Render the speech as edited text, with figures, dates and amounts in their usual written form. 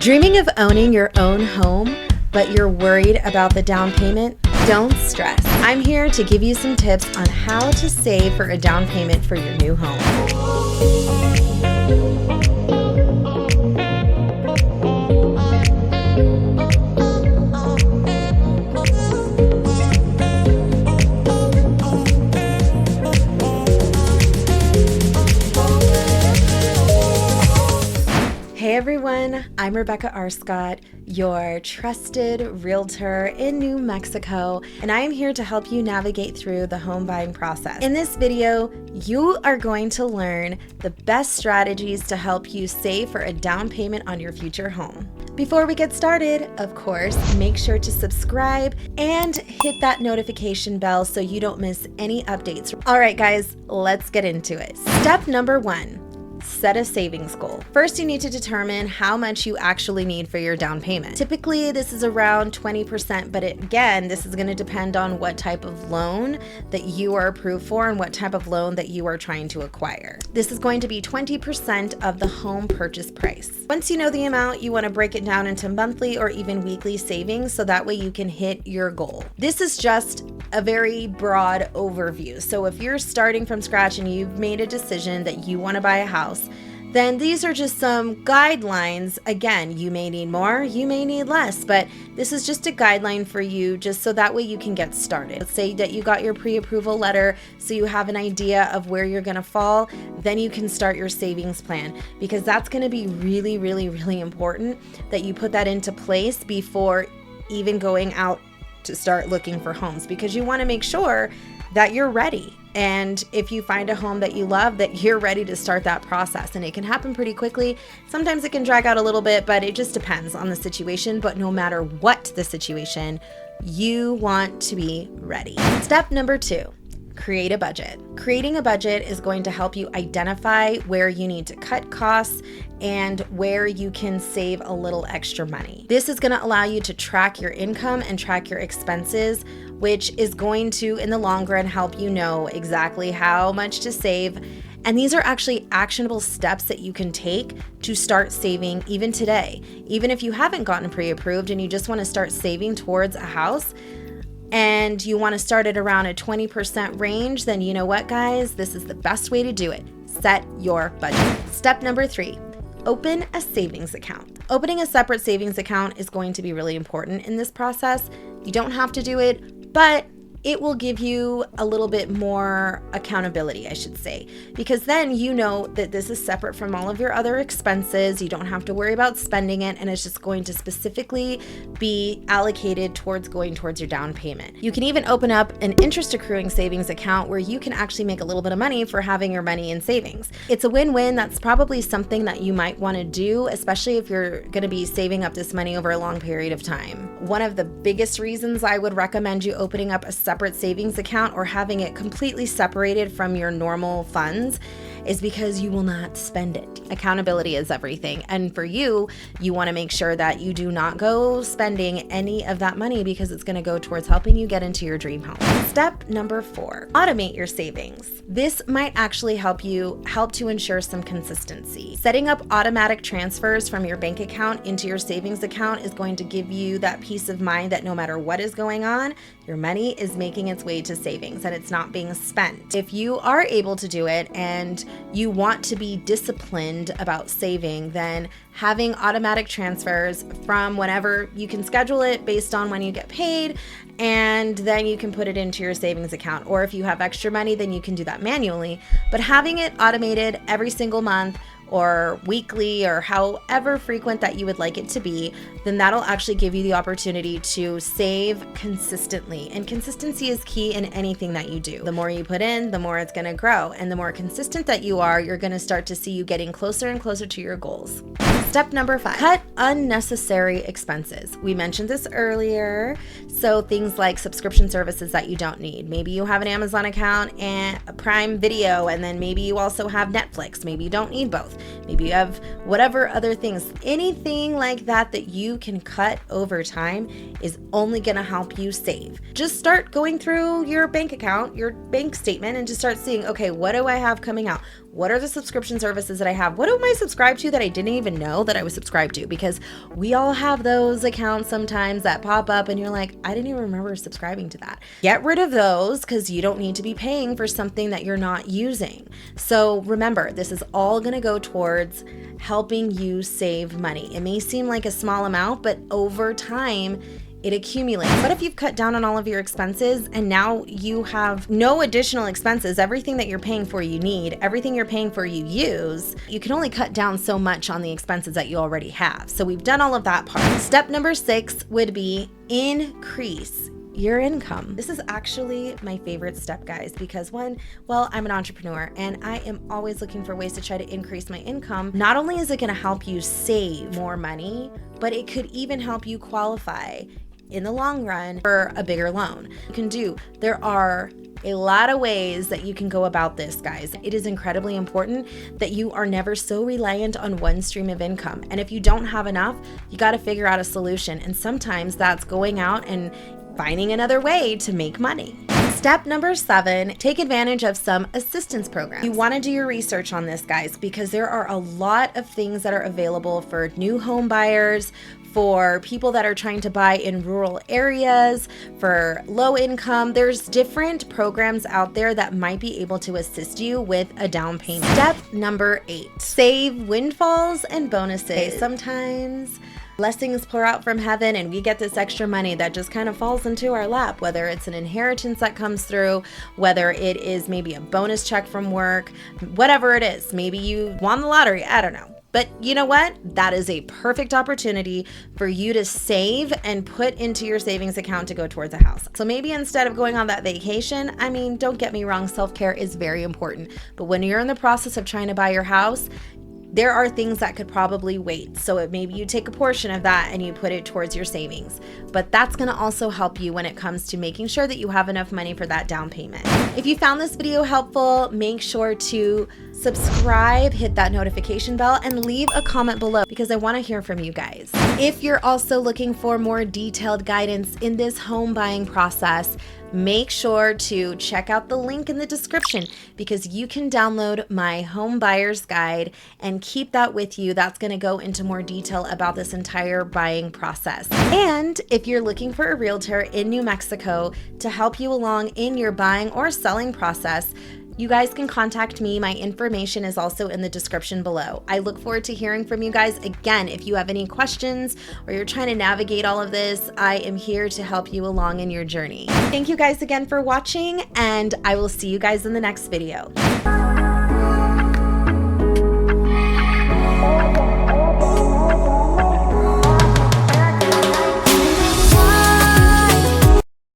Dreaming of owning your own home, but you're worried about the down payment? Don't stress. I'm here to give you some tips on how to save for a down payment for your new home. Hey everyone, I'm 𝗪𝗂𝒂𝒃, your trusted realtor in New Mexico, and I am here to help you navigate through the home buying process. In this video, you are going to learn the best strategies to help you save for a down payment on your future home. Before we get started, of course, make sure to subscribe and hit that notification bell so you don't miss any updates. All right, guys, let's get into it. Step number 1. Set a savings goal. First, you need to determine how much you actually need for your down payment. Typically, this is around 20%, but again, this is going to depend on what type of loan that you are approved for and what type of loan that you are trying to acquire. This is going to be 20% of the home purchase price. Once you know the amount, you want to break it down into monthly or even weekly savings so that way you can hit your goal. This is just a very broad overview. So if you're starting from scratch and you've made a decision that you want to buy a house, then these are just some guidelines. Again, you may need more, you may need less, but this is just a guideline for you just so that way you can get started. Let's say that you got your pre-approval letter so you have an idea of where you're gonna fall, then you can start your savings plan, because that's gonna be really, really, really important that you put that into place before even going out to start looking for homes, because you wanna make sure that you're ready. And if you find a home that you love, that you're ready to start that process. And it can happen pretty quickly. Sometimes it can drag out a little bit, but it just depends on the situation. But no matter what the situation, you want to be ready. Step number 2. Create a budget. Creating a budget is going to help you identify where you need to cut costs and where you can save a little extra money. This is going to allow you to track your income and track your expenses, which is going to, in the long run, help you know exactly how much to save. And these are actually actionable steps that you can take to start saving even today. Even if you haven't gotten pre-approved and you just want to start saving towards a house, and you want to start at around a 20% range, then you know what, guys? This is the best way to do it. Set your budget. Step number 3, open a savings account. Opening a separate savings account is going to be really important in this process. You don't have to do it, but it will give you a little bit more accountability, I should say, because then you know that this is separate from all of your other expenses. You don't have to worry about spending it, and it's just going to specifically be allocated towards going towards your down payment. You can even open up an interest accruing savings account where you can actually make a little bit of money for having your money in savings. It's a win-win. That's probably something that you might want to do, especially if you're going to be saving up this money over a long period of time. One of the biggest reasons I would recommend you opening up a separate savings account or having it completely separated from your normal funds is because you will not spend it. Accountability is everything. And for you, you want to make sure that you do not go spending any of that money because it's going to go towards helping you get into your dream home. Step number 4, automate your savings. This might actually help to ensure some consistency. Setting up automatic transfers from your bank account into your savings account is going to give you that peace of mind that no matter what is going on, your money is making its way to savings and it's not being spent. If you are able to do it and you want to be disciplined about saving, then having automatic transfers from whenever you can schedule it based on when you get paid, and then you can put it into your savings account. Or if you have extra money, then you can do that manually. But having it automated every single month or weekly or however frequent that you would like it to be, then that'll actually give you the opportunity to save consistently. And consistency is key in anything that you do. The more you put in, the more it's gonna grow. And the more consistent that you are, you're gonna start to see you getting closer and closer to your goals. Step number 5, cut unnecessary expenses. We mentioned this earlier. So things like subscription services that you don't need. Maybe you have an Amazon account and a Prime Video, and then maybe you also have Netflix. Maybe you don't need both. Maybe you have whatever other things. Anything like that that you can cut over time is only gonna help you save. Just start going through your bank account, your bank statement, and just start seeing, okay, what do I have coming out? What are the subscription services that I have? What am I subscribed to that I didn't even know that I was subscribed to? Because we all have those accounts sometimes that pop up and you're like, I didn't even remember subscribing to that. Get rid of those because you don't need to be paying for something that you're not using. So remember, this is all going to go towards helping you save money. It may seem like a small amount, but over time, it accumulates. What if you've cut down on all of your expenses and now you have no additional expenses? Everything that you're paying for you need, everything you're paying for you use. You can only cut down so much on the expenses that you already have. So we've done all of that part. Step number 6 would be increase your income. This is actually my favorite step, guys, because one, well, I'm an entrepreneur and I am always looking for ways to try to increase my income. Not only is it going to help you save more money, but it could even help you qualify in the long run for a bigger loan. There are a lot of ways that you can go about this, guys. It is incredibly important that you are never so reliant on one stream of income. And if you don't have enough, you got to figure out a solution. And sometimes that's going out and finding another way to make money. Step number 7, take advantage of some assistance programs. You want to do your research on this, guys, because there are a lot of things that are available for new home buyers, for people that are trying to buy in rural areas, for low income. There's different programs out there that might be able to assist you with a down payment. Step number 8, save windfalls and bonuses. Okay, sometimes blessings pour out from heaven and we get this extra money that just kind of falls into our lap, whether it's an inheritance that comes through, whether it is maybe a bonus check from work, whatever it is. Maybe you won the lottery, I don't know. But you know what? That is a perfect opportunity for you to save and put into your savings account to go towards a house. So maybe instead of going on that vacation, I mean, don't get me wrong, self-care is very important. But when you're in the process of trying to buy your house, there are things that could probably wait. So maybe you take a portion of that and you put it towards your savings. But that's gonna also help you when it comes to making sure that you have enough money for that down payment. If you found this video helpful, make sure to subscribe, hit that notification bell, and leave a comment below because I wanna hear from you guys. If you're also looking for more detailed guidance in this home buying process, make sure to check out the link in the description because you can download my home buyer's guide and keep that with you. That's going to go into more detail about this entire buying process. And if you're looking for a realtor in New Mexico to help you along in your buying or selling process, you guys can contact me. My information is also in the description below. I look forward to hearing from you guys. Again, if you have any questions or you're trying to navigate all of this, I am here to help you along in your journey. Thank you guys again for watching, and I will see you guys in the next video.